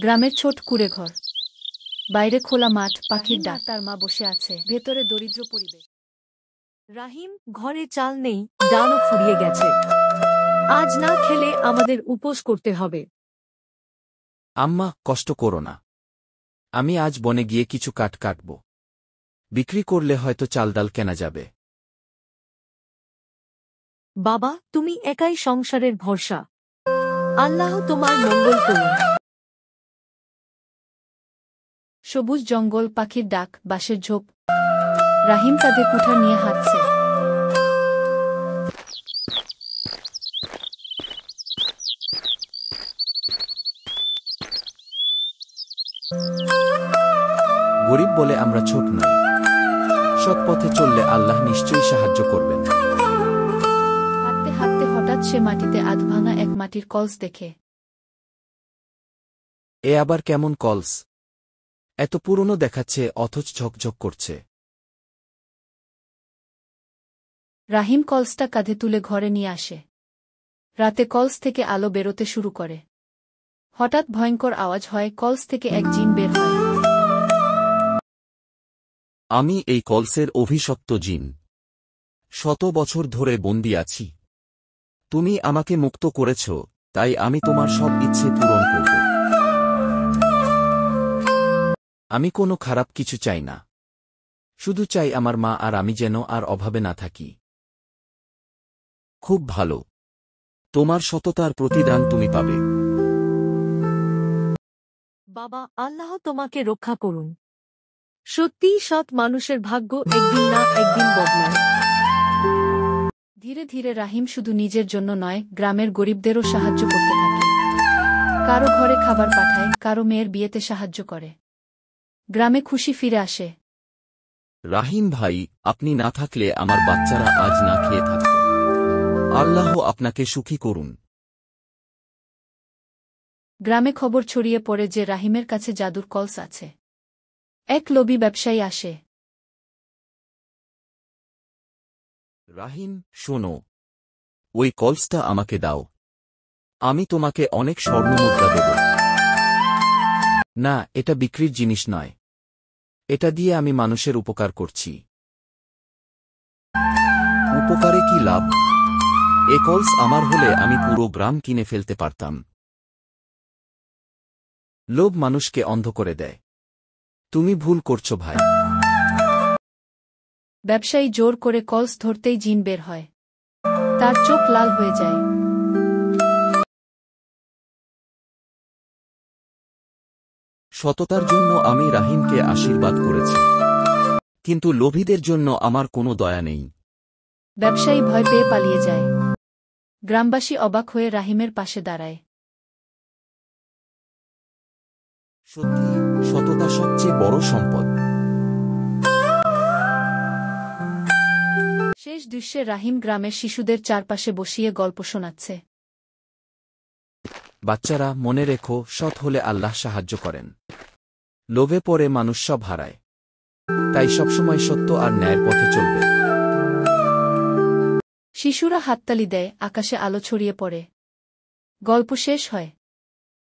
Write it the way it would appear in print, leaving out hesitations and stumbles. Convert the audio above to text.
গ্রামের ছোট কুঁড়ে ঘর, বাইরে খোলা মাঠ, পাখির ডাক, তার মা বসে আছে, ভেতরে দরিদ্র পরিবেশ। রাহিম, ঘরে চাল নেই, ডালও ফুরিয়ে গেছে। আজ না খেলে আমাদের উপোস করতে হবে। আম্মা, কষ্ট করো না। আমি আজ বনে গিয়ে কিছু কাঠ কাটব। বিক্রি করলে হয়তো চাল ডাল কেনা যাবে। বাবা, তুমি একাই সংসারের ভরসা। আল্লাহ তোমার মঙ্গল করুন। সবুজ জঙ্গল, পাখির ডাক, বাঁশের ঝোপ। রাহিম কাঁধে কুঠার নিয়ে হাঁটছে। গরিব বলে আমরা ছোট নই। সৎ পথে চললে আল্লাহ নিশ্চয়ই সাহায্য করবেন। হাঁটতে হাঁটতে হঠাৎ সে মাটিতে আধভাঙা এক মাটির কলস দেখে। এ আবার কেমন কলস? এত পুরনো দেখাচ্ছে, অথচ ঝকঝক করছে। রাহিম কলসটা কাঁধে তুলে ঘরে নিয়ে আসে। রাতে কলস থেকে আলো বেরোতে শুরু করে। হঠাৎ ভয়ঙ্কর আওয়াজ হয়, কলস থেকে এক জিন বের হয়। আমি এই কলসের অভিশপ্ত জিন। শত বছর ধরে বন্দী আছি। তুমি আমাকে মুক্ত করেছ, তাই আমি তোমার সব ইচ্ছে পূরণ করব। আমি কোনো খারাপ কিছু চাই না। শুধু চাই আমার মা আর আমি যেন আর অভাবে না থাকি। খুব ভালো। তোমার সততার প্রতিদান তুমি পাবে। বাবা, আল্লাহ তোমাকে রক্ষা করুন। সত্যিই সৎ মানুষের ভাগ্য একদিন না একদিন বদলায়। ধীরে ধীরে রাহিম শুধু নিজের জন্য নয়, গ্রামের গরিবদেরও সাহায্য করতে থাকে। কারো ঘরে খাবার পাঠায়, কারো মেয়ের বিয়েতে সাহায্য করে। গ্রামে খুশি ফিরে আসে। রাহিম ভাই, আপনি না থাকলে আমার বাচ্চারা আজ না খেয়ে থাকত। আল্লাহ আপনাকে সুখী করুন। গ্রামে খবর ছড়িয়ে পড়ে যে রাহিমের কাছে জাদুর কলস আছে। এক লোভী ব্যবসায়ী আসে। রাহিম, শোনো, ওই কলসটা আমাকে দাও। আমি তোমাকে অনেক স্বর্ণমুদ্রা দেব। না, এটা বিক্রির জিনিস নয়। এটা দিয়ে আমি মানুষের উপকার করছি। উপকারে কি লাভ? এ কলস আমার হলে আমি পুরো গ্রাম কিনে ফেলতে পারতাম। লোভ মানুষকে অন্ধ করে দেয়। তুমি ভুল করছো ভাই। ব্যবসায়ী জোর করে কলস ধরতেই জিন বের হয়। তার চোখ লাল হয়ে যায়। সততার জন্য আমি রাহিমকে আশীর্বাদ করেছি, কিন্তু লোভীদের জন্য আমার কোনো দয়া নেই। ব্যবসায়ী ভয় পেয়ে পালিয়ে যায়। গ্রামবাসী অবাক হয়ে রাহিমের পাশে দাঁড়ায়। সত্যি, সততা সবচেয়ে বড় সম্পদ। শেষ দৃশ্যে রাহিম গ্রামের শিশুদের চারপাশে বসিয়ে গল্প শোনাচ্ছে। বাচ্চারা, মনে রেখো, সৎ হলে আল্লাহ সাহায্য করেন। লোভে পড়ে মানুষ সব হারায়। তাই সবসময় সত্য আর ন্যায়ের পথে চলবে। শিশুরা হাততালি দেয়, আকাশে আলো ছড়িয়ে পড়ে। গল্প শেষ হয়।